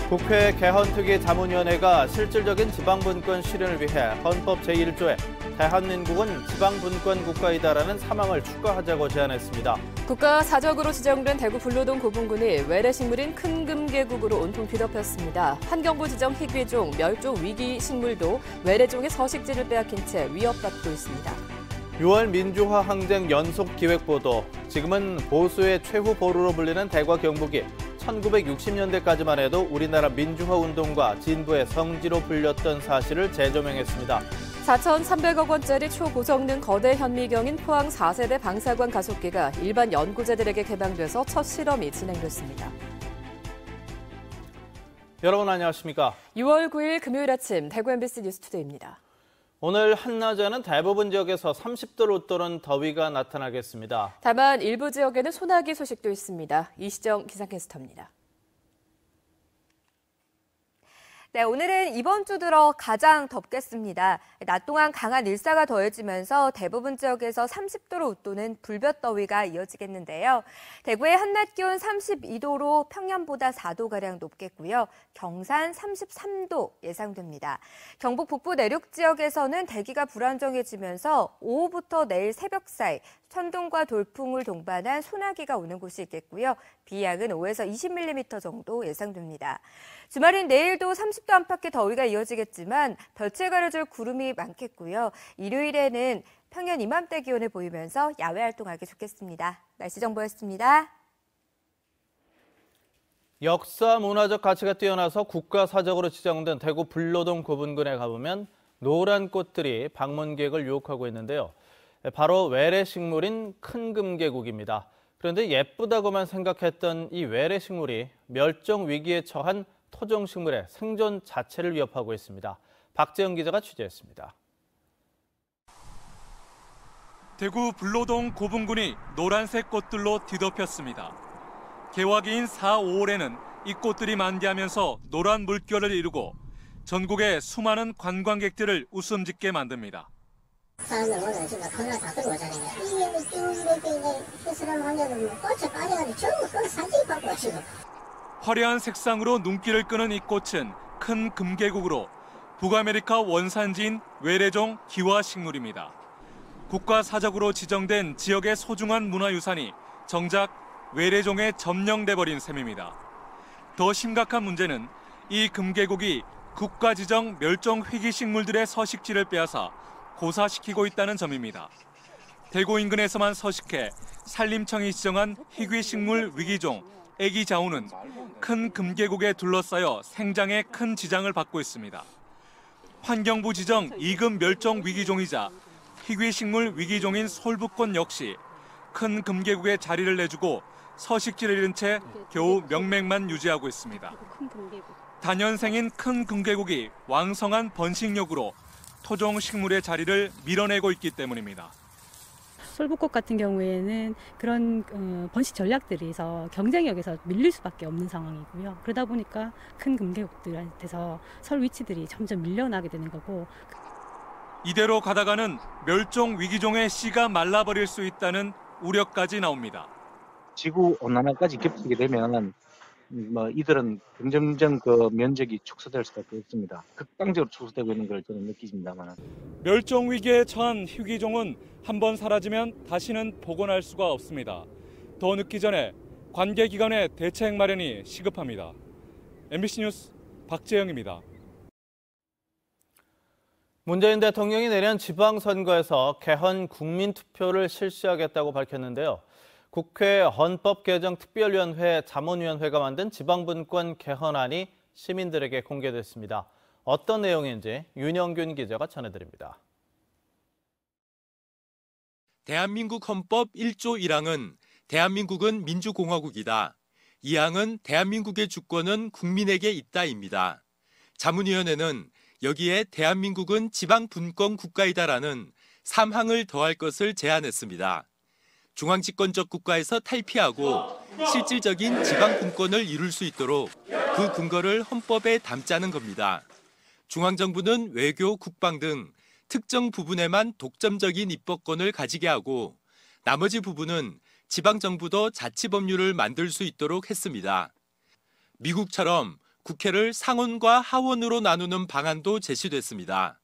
국회 개헌특위 자문위원회가 실질적인 지방분권 실현을 위해 헌법 제1조에 대한민국은 지방분권 국가이다라는 사망을 추가하자고 제안했습니다. 국가사적으로 지정된 대구 불로동 고분군이 외래식물인 큰 금계국으로 온통 뒤덮였습니다. 환경부 지정 희귀종, 멸종 위기 식물도 외래종의 서식지를 빼앗긴 채 위협받고 있습니다. 6월 민주화 항쟁 연속 기획보도. 지금은 보수의 최후 보루로 불리는 대과 경북이 1960년대까지만 해도 우리나라 민주화 운동과 진보의 성지로 불렸던 사실을 재조명했습니다. 4,300억 원짜리 초고성능 거대 현미경인 포항 4세대 방사관 가속기가 일반 연구자들에게 개방돼서 첫 실험이 진행됐습니다. 여러분 안녕하십니까? 6월 9일 금요일 아침 대구 MBC 뉴스투데이입니다. 오늘 한낮에는 대부분 지역에서 30도를 웃도는 더위가 나타나겠습니다. 다만 일부 지역에는 소나기 소식도 있습니다. 이시정 기상캐스터입니다. 네, 오늘은 이번 주 들어 가장 덥겠습니다. 낮 동안 강한 일사가 더해지면서 대부분 지역에서 30도를 웃도는 불볕더위가 이어지겠는데요. 대구의 한낮 기온 32도로 평년보다 4도가량 높겠고요. 경산 33도 예상됩니다. 경북 북부 내륙 지역에서는 대기가 불안정해지면서 오후부터 내일 새벽 사이 천둥과 돌풍을 동반한 소나기가 오는 곳이 있겠고요. 비양은 5에서 20mm 정도 예상됩니다. 주말인 내일도 30도 안팎의 더위가 이어지겠지만 볕을 가려줄 구름이 많겠고요. 일요일에는 평년 이맘때 기온을 보이면서 야외 활동하기 좋겠습니다. 날씨 정보였습니다. 역사 문화적 가치가 뛰어나서 국가사적으로 지정된 대구 불로동 고분군에 가보면 노란 꽃들이 방문객을 유혹하고 있는데요. 바로 외래식물인 큰 금계국입니다. 그런데 예쁘다고만 생각했던 이 외래식물이 멸종 위기에 처한 토종식물의 생존 자체를 위협하고 있습니다. 박재영 기자가 취재했습니다. 대구 불로동 고분군이 노란색 꽃들로 뒤덮였습니다. 개화기인 4, 5월에는 이 꽃들이 만개하면서 노란 물결을 이루고 전국의 수많은 관광객들을 웃음 짓게 만듭니다. 사람들 오늘 진짜 카메라 다 들고 오잖아요. 이게 쭉 이렇게 해수를 하면은 꽃에 빠져가지고 전부 그 사진 받고 지금. 화려한 색상으로 눈길을 끄는 이 꽃은 큰 금계국으로 북아메리카 원산지인 외래종 기와식물입니다. 국가사적으로 지정된 지역의 소중한 문화유산이 정작 외래종에 점령돼 버린 셈입니다. 더 심각한 문제는 이 금계국이 국가지정 멸종 희귀식물들의 서식지를 빼앗아 고사시키고 있다는 점입니다. 대구 인근에서만 서식해 산림청이 지정한 희귀식물 위기종 애기자우는 큰 금계국에 둘러싸여 생장에 큰 지장을 받고 있습니다. 환경부 지정 2급 멸종 위기종이자 희귀식물 위기종인 솔붓꽃 역시 큰 금계국에 자리를 내주고 서식지를 잃은 채 겨우 명맥만 유지하고 있습니다. 단연생인 큰 금계국이 왕성한 번식력으로 토종 식물의 자리를 밀어내고 있기 때문입니다. 솔붓꽃 같은 경우에는 그런 번식 전략들에서 경쟁력에서 밀릴 수밖에 없는 상황이고요. 그러다 보니까 큰 금계국들한테서 설 위치들이 점점 밀려나게 되는 거고. 이대로 가다가는 멸종 위기종의 씨가 말라버릴 수 있다는 우려까지 나옵니다. 지구 온난화까지 겹치게 되면 이들은 점점 그 면적이 축소될 수밖에 없습니다. 극단적으로 축소되고 있는 걸 저는 느끼십니다만. 멸종 위기에 처한 희귀종은 한번 사라지면 다시는 복원할 수가 없습니다. 더 늦기 전에 관계기관의 대책 마련이 시급합니다. MBC 뉴스 박재영입니다. 문재인 대통령이 내년 지방선거에서 개헌 국민투표를 실시하겠다고 밝혔는데요. 국회 헌법개정특별위원회 자문위원회가 만든 지방분권 개헌안이 시민들에게 공개됐습니다. 어떤 내용인지 윤영균 기자가 전해드립니다. 대한민국 헌법 1조 1항은 대한민국은 민주공화국이다. 2항은 대한민국의 주권은 국민에게 있다입니다. 자문위원회는 여기에 대한민국은 지방분권 국가이다라는 3항을 더할 것을 제안했습니다. 중앙집권적 국가에서 탈피하고 실질적인 지방분권을 이룰 수 있도록 그 근거를 헌법에 담자는 겁니다. 중앙정부는 외교, 국방 등 특정 부분에만 독점적인 입법권을 가지게 하고 나머지 부분은 지방정부도 자치법률을 만들 수 있도록 했습니다. 미국처럼 국회를 상원과 하원으로 나누는 방안도 제시됐습니다.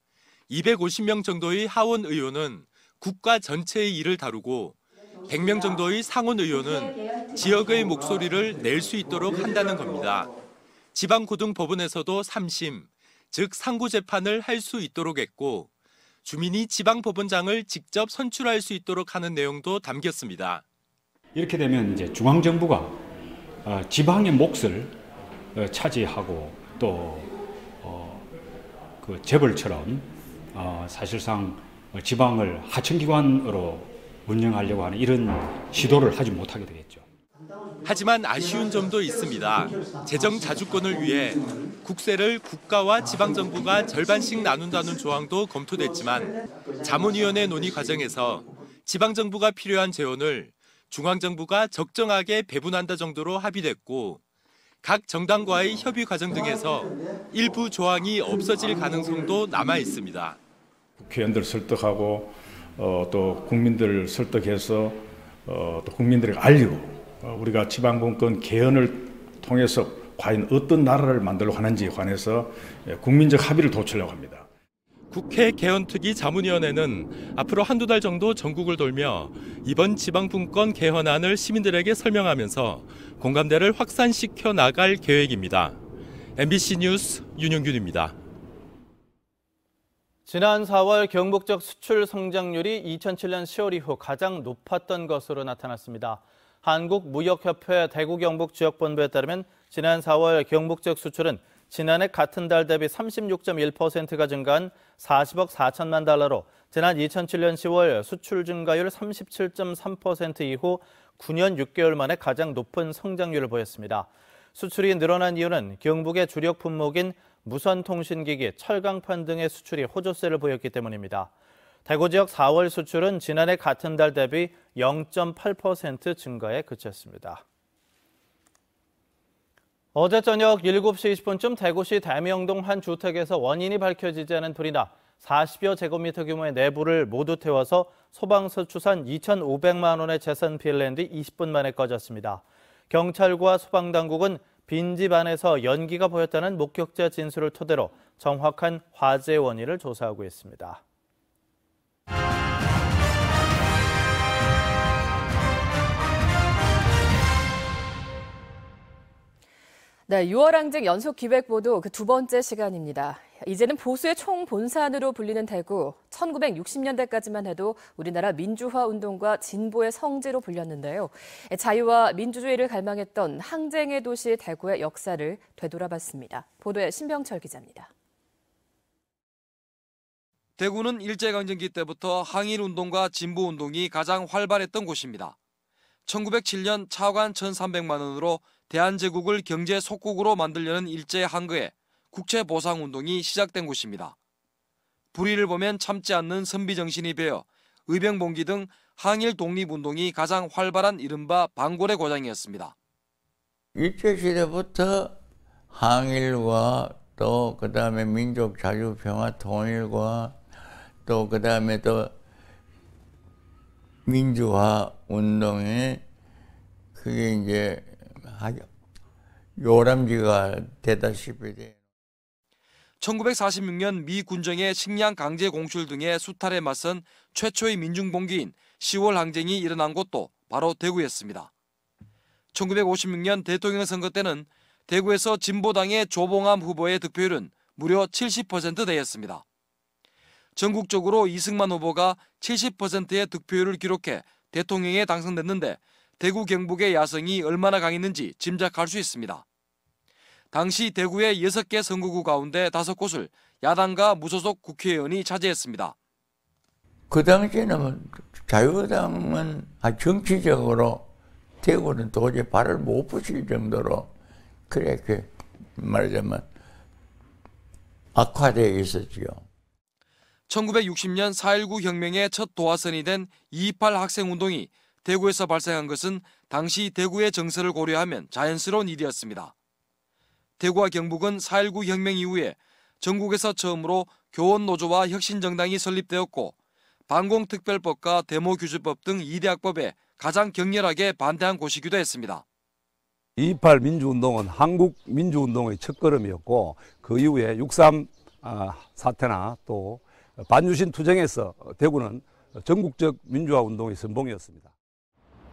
250명 정도의 하원 의원은 국가 전체의 일을 다루고 100명 정도의 상원 의원은 지역의 목소리를 낼 수 있도록 한다는 겁니다. 지방고등법원에서도 3심, 즉 상고재판을 할 수 있도록 했고 주민이 지방법원장을 직접 선출할 수 있도록 하는 내용도 담겼습니다. 이렇게 되면 이제 중앙정부가 지방의 몫을 차지하고 또 그 재벌처럼 사실상 지방을 하청기관으로 운영하려고 하는 이런 시도를 하지 못하게 되겠죠. 하지만 아쉬운 점도 있습니다. 재정 자주권을 위해 국세를 국가와 지방정부가 절반씩 나눈다는 조항도 검토됐지만 자문위원회 논의 과정에서 지방정부가 필요한 재원을 중앙정부가 적정하게 배분한다 정도로 합의됐고 각 정당과의 협의 과정 등에서 일부 조항이 없어질 가능성도 남아 있습니다. 국회의원들 설득하고 또 국민들을 설득해서 또 국민들에게 알리고 우리가 지방분권 개헌을 통해서 과연 어떤 나라를 만들려고 하는지에 관해서 국민적 합의를 도출하려고 합니다. 국회 개헌특위 자문위원회는 앞으로 한두 달 정도 전국을 돌며 이번 지방분권 개헌안을 시민들에게 설명하면서 공감대를 확산시켜 나갈 계획입니다. MBC 뉴스 윤용균입니다. 지난 4월 경북적 수출 성장률이 2007년 10월 이후 가장 높았던 것으로 나타났습니다. 한국무역협회 대구경북지역본부에 따르면 지난 4월 경북적 수출은 지난해 같은 달 대비 36.1%가 증가한 40억 4천만 달러로 지난 2007년 10월 수출 증가율 37.3% 이후 9년 6개월 만에 가장 높은 성장률을 보였습니다. 수출이 늘어난 이유는 경북의 주력 품목인 무선통신기기, 철강판 등의 수출이 호조세를 보였기 때문입니다. 대구 지역 4월 수출은 지난해 같은 달 대비 0.8% 증가에 그쳤습니다. 어제 저녁 7시 20분쯤 대구시 대명동 한 주택에서 원인이 밝혀지지 않은 불이 나 40여 제곱미터 규모의 내부를 모두 태워서 소방서 추산 2,500만 원의 재산 피해를 낸 뒤 20분 만에 꺼졌습니다. 경찰과 소방당국은 빈집 안에서 연기가 보였다는 목격자 진술을 토대로 정확한 화재 원인을 조사하고 있습니다. 네, 6월 항쟁 연속 기획보도 그 두 번째 시간입니다. 이제는 보수의 총본산으로 불리는 대구, 1960년대까지만 해도 우리나라 민주화 운동과 진보의 성지로 불렸는데요. 자유와 민주주의를 갈망했던 항쟁의 도시 대구의 역사를 되돌아봤습니다. 보도에 신병철 기자입니다. 대구는 일제강점기 때부터 항일운동과 진보운동이 가장 활발했던 곳입니다. 1907년 차관 1,300만 원으로 대한제국을 경제 속국으로 만들려는 일제의 한거에 국채보상운동이 시작된 곳입니다. 불의를 보면 참지 않는 선비정신이 배어 의병봉기 등 항일 독립운동이 가장 활발한 이른바 방골의 고장이었습니다. 일제시대부터 항일과 또 그다음에 민족 자주평화 통일과 또 그다음에 또 민주화 운동에 그게 이제 요람지가 되다시피 돼. 1946년 미 군정의 식량 강제 공출 등의 수탈에 맞선 최초의 민중봉기인 10월 항쟁이 일어난 곳도 바로 대구였습니다. 1956년 대통령 선거 때는 대구에서 진보당의 조봉암 후보의 득표율은 무려 70%대였습니다. 전국적으로 이승만 후보가 70%의 득표율을 기록해 대통령에 당선됐는데 대구 경북의 야성이 얼마나 강했는지 짐작할 수 있습니다. 당시 대구의 6개 선거구 가운데 5곳을 야당과 무소속 국회의원이 차지했습니다. 그 당시에는 자유당은 정치적으로 대구는 도저히 발을 못 붙일 정도로 그렇게 말하자면 악화되어 있었죠. 1960년 4.19 혁명의 첫 도화선이 된 2.28 학생운동이 대구에서 발생한 것은 당시 대구의 정서를 고려하면 자연스러운 일이었습니다. 대구와 경북은 4.19 혁명 이후에 전국에서 처음으로 교원노조와 혁신정당이 설립되었고 반공특별법과 데모규제법 등 2대 악법에 가장 격렬하게 반대한 곳이기도 했습니다. 2.28 민주운동은 한국 민주운동의 첫걸음이었고 그 이후에 6.3 사태나 또 반유신 투쟁에서 대구는 전국적 민주화 운동의 선봉이었습니다.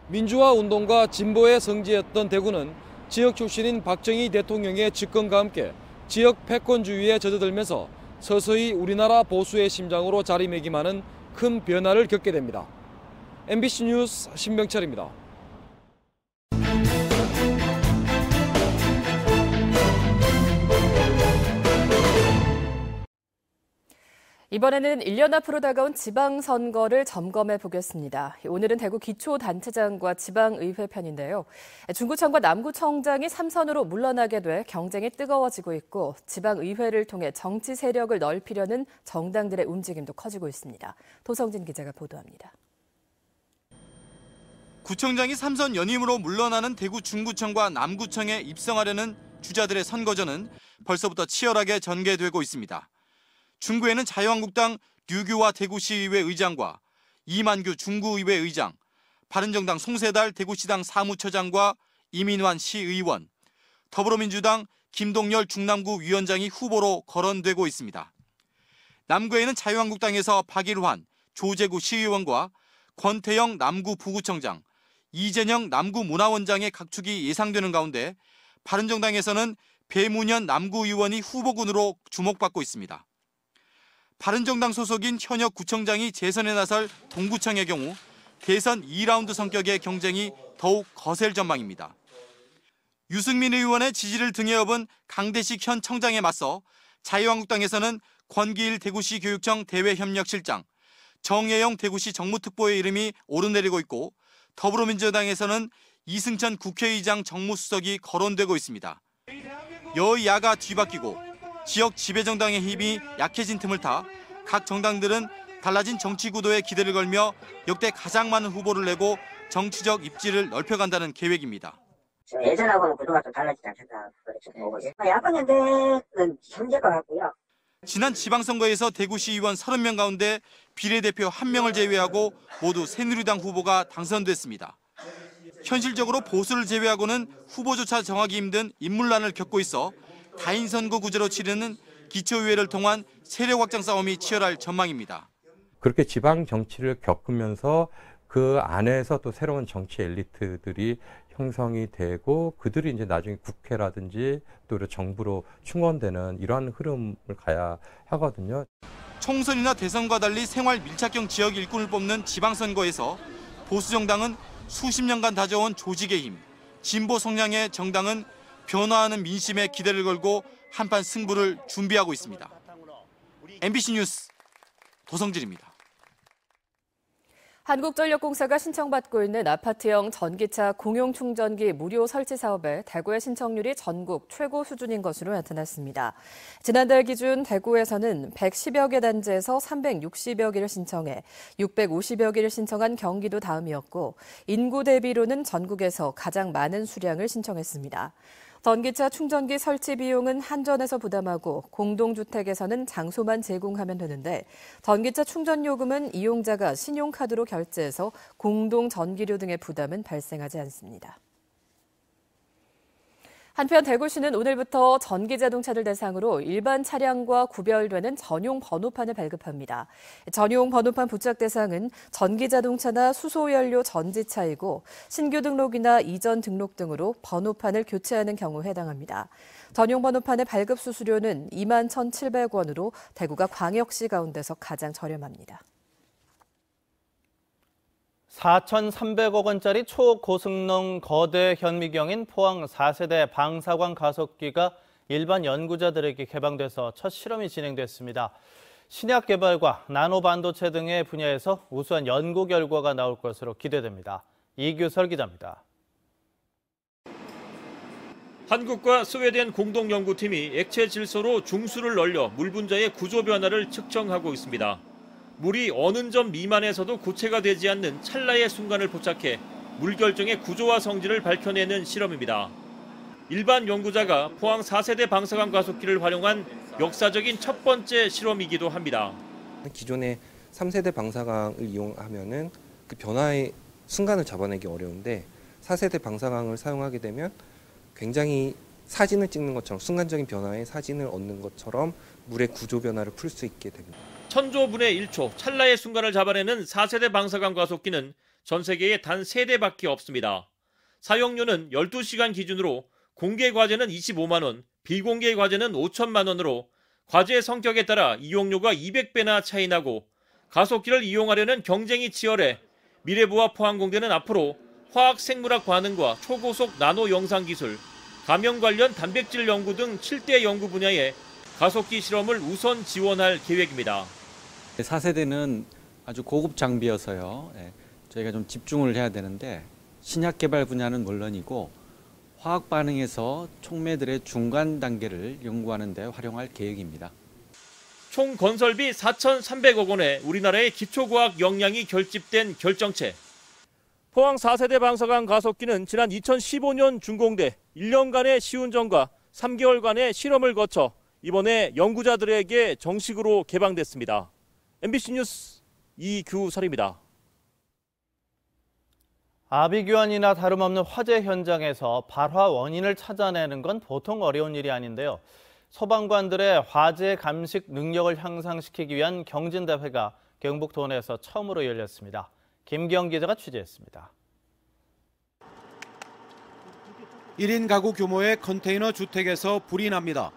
민주화 운동과 진보의 성지였던 대구는 지역 출신인 박정희 대통령의 집권과 함께 지역 패권주의에 젖어들면서 서서히 우리나라 보수의 심장으로 자리매김하는 큰 변화를 겪게 됩니다. MBC 뉴스 신병철입니다. 이번에는 1년 앞으로 다가온 지방선거를 점검해 보겠습니다. 오늘은 대구 기초단체장과 지방의회 편인데요. 중구청과 남구청장이 3선으로 물러나게 돼 경쟁이 뜨거워지고 있고 지방의회를 통해 정치 세력을 넓히려는 정당들의 움직임도 커지고 있습니다. 도성진 기자가 보도합니다. 구청장이 3선 연임으로 물러나는 대구 중구청과 남구청에 입성하려는 주자들의 선거전은 벌써부터 치열하게 전개되고 있습니다. 중구에는 자유한국당 류규화 대구시의회 의장과 이만규 중구의회 의장, 바른정당 송세달 대구시당 사무처장과 이민환 시의원, 더불어민주당 김동열 중남구 위원장이 후보로 거론되고 있습니다. 남구에는 자유한국당에서 박일환 조제구 시의원과 권태영 남구 부구청장, 이재영 남구문화원장의 각축이 예상되는 가운데 바른정당에서는 배문현 남구의원이 후보군으로 주목받고 있습니다. 바른정당 소속인 현역 구청장이 재선에 나설 동구청의 경우 대선 2라운드 성격의 경쟁이 더욱 거셀 전망입니다. 유승민 의원의 지지를 등에 업은 강대식 현 청장에 맞서 자유한국당에서는 권기일 대구시 교육청 대외협력실장, 정혜영 대구시 정무특보의 이름이 오르내리고 있고 더불어민주당에서는 이승천 국회의장 정무수석이 거론되고 있습니다. 여야가 뒤바뀌고 지역 지배정당의 힘이 약해진 틈을 타 각 정당들은 달라진 정치 구도에 기대를 걸며 역대 가장 많은 후보를 내고 정치적 입지를 넓혀간다는 계획입니다. 예전하고는 구도가 좀 달라지지 않겠나 보고 있어요. 야권연대는 현재가 같고요. 지난 지방선거에서 대구시의원 30명 가운데 비례대표 1명을 제외하고 모두 새누리당 후보가 당선됐습니다. 현실적으로 보수를 제외하고는 후보조차 정하기 힘든 인물난을 겪고 있어 다인 선거 구제로 치르는 기초의회를 통한 세력 확장 싸움이 치열할 전망입니다. 그렇게 지방 정치를 겪으면서 그 안에서 또 새로운 정치 엘리트들이 형성이 되고 그들이 이제 나중에 국회라든지 또 정부로 충원되는 이러한 흐름을 가야 하거든요. 총선이나 대선과 달리 생활 밀착형 지역 일꾼을 뽑는 지방선거에서 보수 정당은 수십 년간 다져온 조직의 힘, 진보 성향의 정당은 변화하는 민심에 기대를 걸고 한판 승부를 준비하고 있습니다. MBC 뉴스 도성진입니다. 한국전력공사가 신청받고 있는 아파트형 전기차 공용충전기 무료 설치 사업에 대구의 신청률이 전국 최고 수준인 것으로 나타났습니다. 지난달 기준 대구에서는 110여 개 단지에서 360여 개를 신청해 650여 개를 신청한 경기도 다음이었고 인구 대비로는 전국에서 가장 많은 수량을 신청했습니다. 전기차 충전기 설치 비용은 한전에서 부담하고 공동주택에서는 장소만 제공하면 되는데 전기차 충전 요금은 이용자가 신용카드로 결제해서 공동전기료 등의 부담은 발생하지 않습니다. 한편 대구시는 오늘부터 전기자동차를 대상으로 일반 차량과 구별되는 전용 번호판을 발급합니다. 전용 번호판 부착 대상은 전기자동차나 수소연료 전지차이고 신규 등록이나 이전 등록 등으로 번호판을 교체하는 경우에 해당합니다. 전용 번호판의 발급 수수료는 21,700원으로 대구가 광역시 가운데서 가장 저렴합니다. 4,300억 원짜리 초고성능 거대 현미경인 포항 4세대 방사광 가속기가 일반 연구자들에게 개방돼서 첫 실험이 진행됐습니다. 신약 개발과 나노 반도체 등의 분야에서 우수한 연구 결과가 나올 것으로 기대됩니다. 이규설 기자입니다. 한국과 스웨덴 공동연구팀이 액체 질소로 중수를 늘려 물 분자의 구조 변화를 측정하고 있습니다. 물이 어느 점 미만에서도 고체가 되지 않는 찰나의 순간을 포착해 물 결정의 구조와 성질을 밝혀내는 실험입니다. 일반 연구자가 포항 4세대 방사광 가속기를 활용한 역사적인 첫 번째 실험이기도 합니다. 기존의 3세대 방사광을 이용하면은 그 변화의 순간을 잡아내기 어려운데 4세대 방사광을 사용하게 되면 굉장히 사진을 찍는 것처럼 순간적인 변화의 사진을 얻는 것처럼 물의 구조 변화를 풀 수 있게 됩니다. 천조분의 1초 찰나의 순간을 잡아내는 4세대 방사광 가속기는 전 세계에 단 3대밖에 없습니다. 사용료는 12시간 기준으로 공개 과제는 25만 원, 비공개 과제는 5천만 원으로 과제의 성격에 따라 이용료가 200배나 차이 나고 가속기를 이용하려는 경쟁이 치열해 미래부와 포항공대는 앞으로 화학 생물학 반응과 초고속 나노 영상 기술, 감염 관련 단백질 연구 등 7대 연구 분야에 가속기 실험을 우선 지원할 계획입니다. 4세대는 아주 고급 장비여서요. 저희가 좀 집중을 해야 되는데 신약 개발 분야는 물론이고 화학 반응에서 촉매들의 중간 단계를 연구하는 데 활용할 계획입니다. 총 건설비 4,300억 원에 우리나라의 기초과학 역량이 결집된 결정체. 포항 4세대 방사광 가속기는 지난 2015년 준공돼 1년간의 시운전과 3개월간의 실험을 거쳐 이번에 연구자들에게 정식으로 개방됐습니다. MBC 뉴스 이규설입니다. 아비규환이나 다름없는 화재 현장에서 발화 원인을 찾아내는 건 보통 어려운 일이 아닌데요. 소방관들의 화재 감식 능력을 향상시키기 위한 경진대회가 경북 도내에서 처음으로 열렸습니다. 김기영 기자가 취재했습니다. 1인 가구 규모의 컨테이너 주택에서 불이 납니다.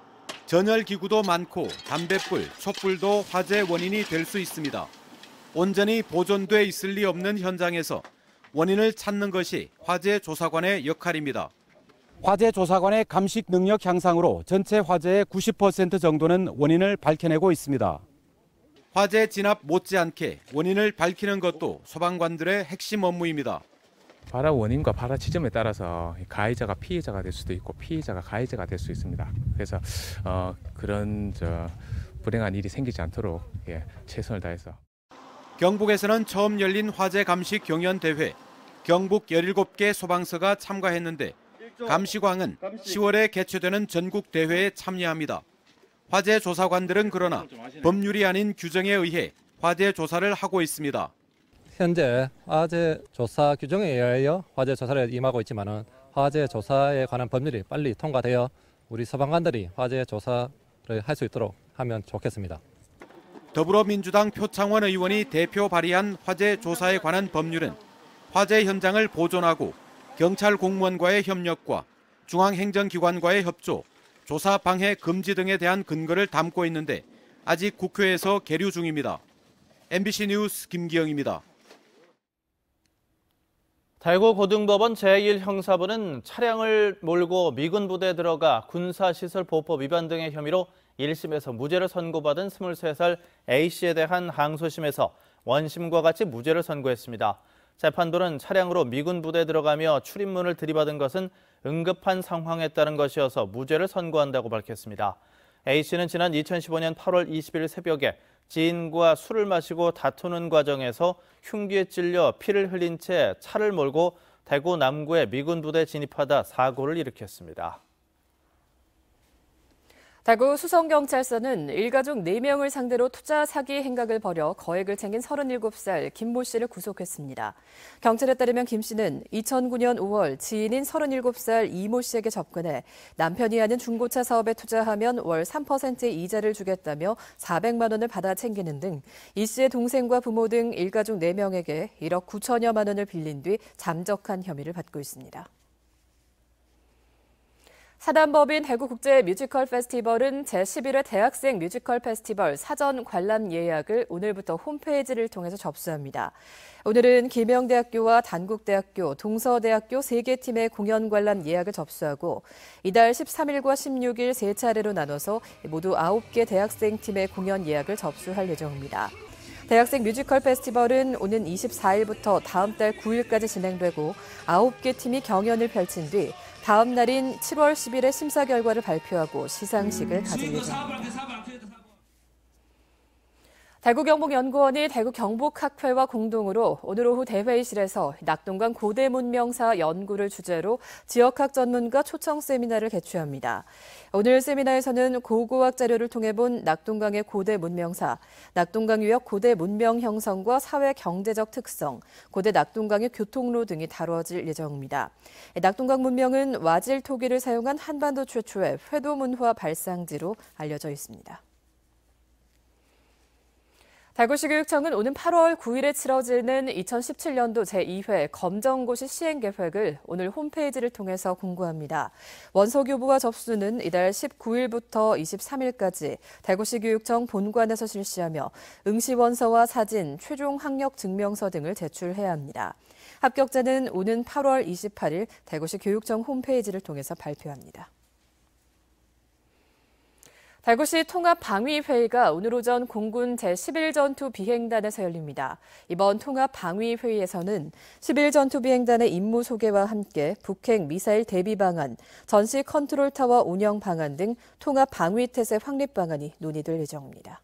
전열기구도 많고 담뱃불, 촛불도 화재 원인이 될 수 있습니다. 온전히 보존돼 있을 리 없는 현장에서 원인을 찾는 것이 화재 조사관의 역할입니다. 화재 조사관의 감식 능력 향상으로 전체 화재의 90% 정도는 원인을 밝혀내고 있습니다. 화재 진압 못지않게 원인을 밝히는 것도 소방관들의 핵심 업무입니다. 발화 원인과 발화 지점에 따라서 가해자가 피해자가 될 수도 있고 피해자가 가해자가 될 수 있습니다. 그래서 그런 불행한 일이 생기지 않도록 최선을 다해서. 경북에서는 처음 열린 화재 감식 경연 대회. 경북 17개 소방서가 참가했는데 감시광은 10월에 개최되는 전국 대회에 참여합니다. 화재 조사관들은 그러나 법률이 아닌 규정에 의해 화재 조사를 하고 있습니다. 현재 화재 조사 규정에 의하여 화재 조사를 임하고 있지만은 화재 조사에 관한 법률이 빨리 통과되어 우리 소방관들이 화재 조사를 할 수 있도록 하면 좋겠습니다. 더불어민주당 표창원 의원이 대표 발의한 화재 조사에 관한 법률은 화재 현장을 보존하고 경찰 공무원과의 협력과 중앙행정기관과의 협조, 조사 방해 금지 등에 대한 근거를 담고 있는데 아직 국회에서 계류 중입니다. MBC 뉴스 김기영입니다. 대구고등법원 제1형사부는 차량을 몰고 미군 부대에 들어가 군사시설 보호법 위반 등의 혐의로 1심에서 무죄를 선고받은 23살 A씨에 대한 항소심에서 원심과 같이 무죄를 선고했습니다. 재판부는 차량으로 미군 부대에 들어가며 출입문을 들이받은 것은 응급한 상황에 따른 것이어서 무죄를 선고한다고 밝혔습니다. A씨는 지난 2015년 8월 20일 새벽에 지인과 술을 마시고 다투는 과정에서 흉기에 찔려 피를 흘린 채 차를 몰고 대구 남구의 미군 부대에 진입하다 사고를 일으켰습니다. 대구 수성경찰서는 일가족 4명을 상대로 투자 사기 행각을 벌여 거액을 챙긴 37살 김모 씨를 구속했습니다. 경찰에 따르면 김 씨는 2009년 5월 지인인 37살 이모 씨에게 접근해 남편이 하는 중고차 사업에 투자하면 월 3%의 이자를 주겠다며 400만 원을 받아 챙기는 등 이 씨의 동생과 부모 등 일가족 4명에게 1억 9천여만 원을 빌린 뒤 잠적한 혐의를 받고 있습니다. 사단법인 대구국제 뮤지컬 페스티벌은 제11회 대학생 뮤지컬 페스티벌 사전 관람 예약을 오늘부터 홈페이지를 통해서 접수합니다. 오늘은 김영대학교와 단국대학교, 동서대학교 3개 팀의 공연 관람 예약을 접수하고 이달 13일과 16일 3차례로 나눠서 모두 9개 대학생 팀의 공연 예약을 접수할 예정입니다. 대학생 뮤지컬 페스티벌은 오는 24일부터 다음 달 9일까지 진행되고 9개 팀이 경연을 펼친 뒤 다음 날인 7월 10일에 심사 결과를 발표하고 시상식을 가질 예정입니다. 대구경북연구원이 대구경북학회와 공동으로 오늘 오후 대회의실에서 낙동강 고대 문명사 연구를 주제로 지역학 전문가 초청 세미나를 개최합니다. 오늘 세미나에서는 고고학 자료를 통해 본 낙동강의 고대 문명사, 낙동강 유역 고대 문명 형성과 사회 경제적 특성, 고대 낙동강의 교통로 등이 다뤄질 예정입니다. 낙동강 문명은 와질 토기를 사용한 한반도 최초의 회도 문화 발상지로 알려져 있습니다. 대구시 교육청은 오는 8월 9일에 치러지는 2017년도 제2회 검정고시 시행계획을 오늘 홈페이지를 통해서 공고합니다. 원서교부와 접수는 이달 19일부터 23일까지 대구시 교육청 본관에서 실시하며 응시원서와 사진, 최종 학력 증명서 등을 제출해야 합니다. 합격자는 오는 8월 28일 대구시 교육청 홈페이지를 통해서 발표합니다. 대구시 통합방위회의가 오늘 오전 공군 제11전투 비행단에서 열립니다. 이번 통합방위회의에서는 11전투 비행단의 임무 소개와 함께 북핵 미사일 대비 방안, 전시 컨트롤 타워 운영 방안 등 통합방위태세 확립 방안이 논의될 예정입니다.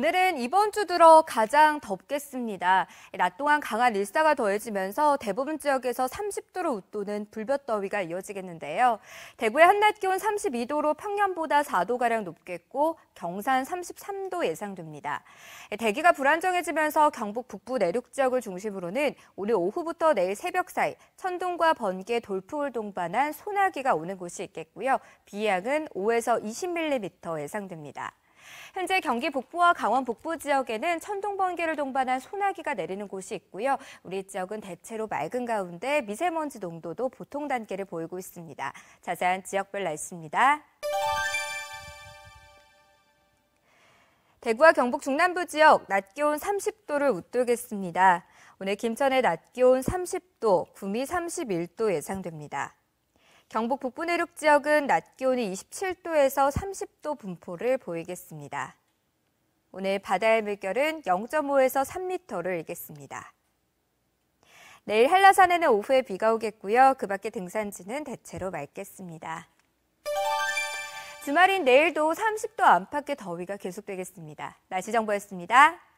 오늘은 이번 주 들어 가장 덥겠습니다. 낮 동안 강한 일사가 더해지면서 대부분 지역에서 30도를 웃도는 불볕더위가 이어지겠는데요. 대구의 한낮 기온 32도로 평년보다 4도가량 높겠고 경산 33도 예상됩니다. 대기가 불안정해지면서 경북 북부 내륙 지역을 중심으로는 오늘 오후부터 내일 새벽 사이 천둥과 번개, 돌풍을 동반한 소나기가 오는 곳이 있겠고요. 비양은 5에서 20mm 예상됩니다. 현재 경기 북부와 강원 북부 지역에는 천둥, 번개를 동반한 소나기가 내리는 곳이 있고요. 우리 지역은 대체로 맑은 가운데 미세먼지 농도도 보통 단계를 보이고 있습니다. 자세한 지역별 날씨입니다. 대구와 경북 중남부 지역 낮 기온 30도를 웃돌겠습니다. 오늘 김천의 낮 기온 30도, 구미 31도 예상됩니다. 경북 북부 내륙 지역은 낮 기온이 27도에서 30도 분포를 보이겠습니다. 오늘 바다의 물결은 0.5에서 3m를 일겠습니다. 내일 한라산에는 오후에 비가 오겠고요. 그 밖에 등산지는 대체로 맑겠습니다. 주말인 내일도 30도 안팎의 더위가 계속되겠습니다. 날씨 정보였습니다.